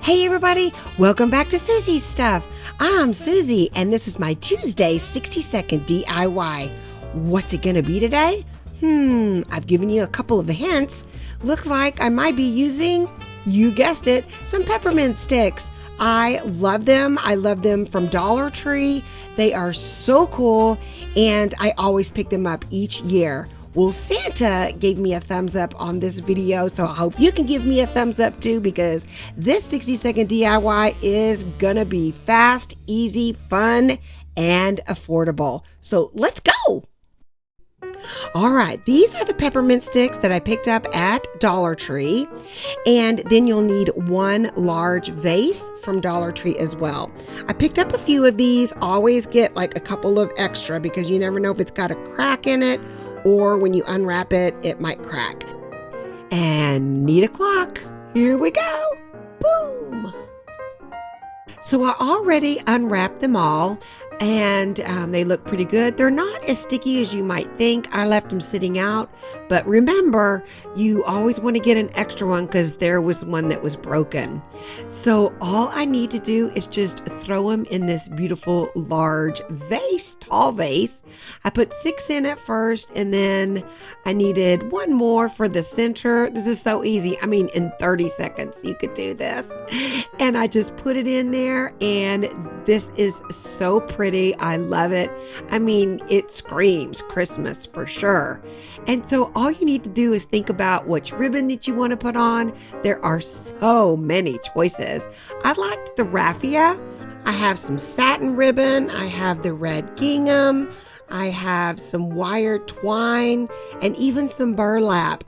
Hey everybody, welcome back to Soozie's Stuff. I'm Soozie and this is my Tuesday 60-second DIY. What's it gonna be today? I've given you a couple of hints. Looks like I might be using, you guessed it, some peppermint sticks. I love them. I love them from Dollar Tree. They are so cool and I always pick them up each year. Well, Santa gave me a thumbs up on this video, so I hope you can give me a thumbs up too, because this 60-second DIY is gonna be fast, easy, fun, and affordable. So let's go. All right, these are the peppermint sticks that I picked up at Dollar Tree, and then you'll need one large vase from Dollar Tree as well. I picked up a few of these. Always get like a couple of extra because you never know if it's got a crack in it, or when you unwrap it, it might crack. And need a clock. Here we go. Boom. So I already unwrapped them all, and they look pretty good. They're not as sticky as you might think. I left them sitting out, but remember, you always want to get an extra one because there was one that was broken. So all I need to do is just throw them in this beautiful large vase, tall vase. I put 6 in at first, and then I needed one more for the center. This is so easy. I mean, in 30 seconds, you could do this. And I just put it in there, and this is so pretty. I love it. I mean, it screams Christmas for sure. And so all you need to do is think about which ribbon that you want to put on. There are so many choices. I liked the raffia. I have some satin ribbon. I have the red gingham. I have some wire twine and even some burlap.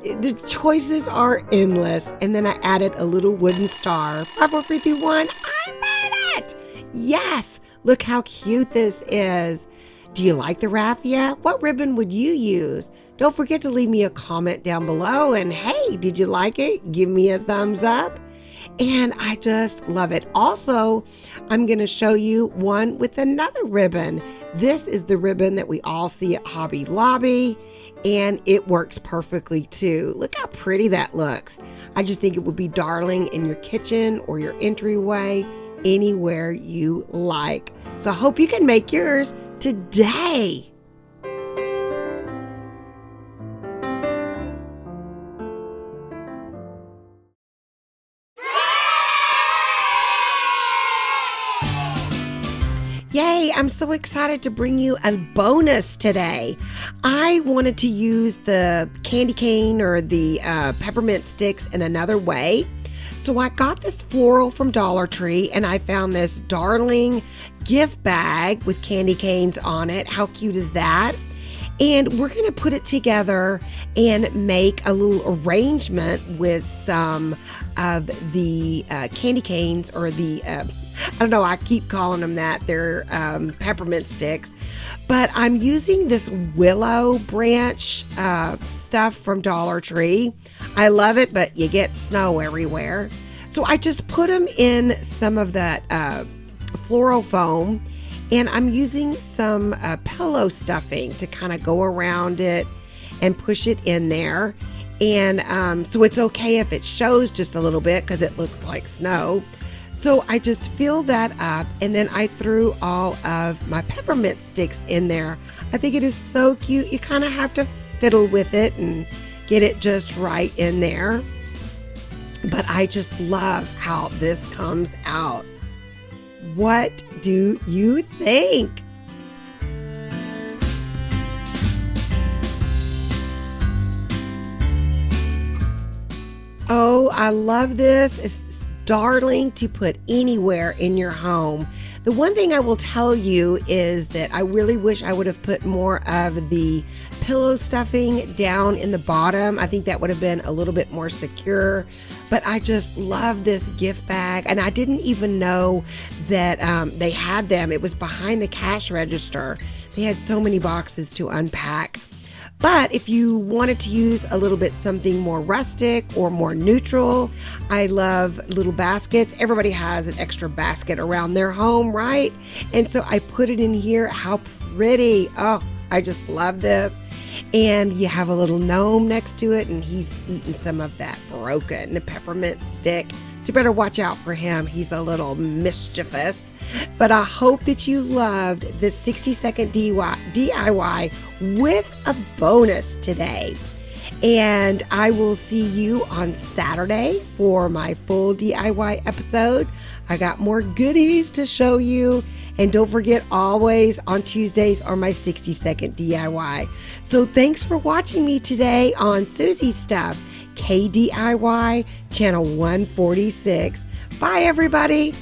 The choices are endless. And then I added a little wooden star. 5, 4, 3, 2, 1. I made it! Yes! Look how cute this is. Do you like the raffia? What ribbon would you use? Don't forget to leave me a comment down below. And hey, did you like it? Give me a thumbs up. And I just love it. Also, I'm going to show you one with another ribbon. This is the ribbon that we all see at Hobby Lobby, and it works perfectly too. Look how pretty that looks. I just think it would be darling in your kitchen or your entryway, anywhere you like. So I hope you can make yours today. Yay, I'm so excited to bring you a bonus today. I wanted to use the candy cane or the peppermint sticks in another way. So I got this floral from Dollar Tree, and I found this darling gift bag with candy canes on it. How cute is that? And we're going to put it together and make a little arrangement with some of the candy canes, or the I don't know, I keep calling them that. They're peppermint sticks. But I'm using this willow branch stuff from Dollar Tree. I love it, but you get snow everywhere. So I just put them in some of that floral foam, and I'm using some pillow stuffing to kind of go around it and push it in there. And so it's okay if it shows just a little bit because it looks like snow. So I just filled that up, and then I threw all of my peppermint sticks in there. I think it is so cute. You kind of have to fiddle with it and get it just right in there. But I just love how this comes out. What do you think? Oh, I love this. It's darling to put anywhere in your home. The one thing I will tell you is that I really wish I would have put more of the pillow stuffing down in the bottom. I think that would have been a little bit more secure, but I just love this gift bag, and I didn't even know that they had them. It was behind the cash register. They had so many boxes to unpack. But if you wanted to use a little bit something more rustic or more neutral, I love little baskets. Everybody has an extra basket around their home, right? And so I put it in here. How pretty. Oh, I just love this. And you have a little gnome next to it, and he's eating some of that broken peppermint stick. So you better watch out for him. He's a little mischievous. But I hope that you loved the 60-second DIY with a bonus today. And I will see you on Saturday for my full DIY episode. I got more goodies to show you. And don't forget, always on Tuesdays are my 60-second DIY. So thanks for watching me today on Soozie Stuff, KDIY Channel 146. Bye, everybody.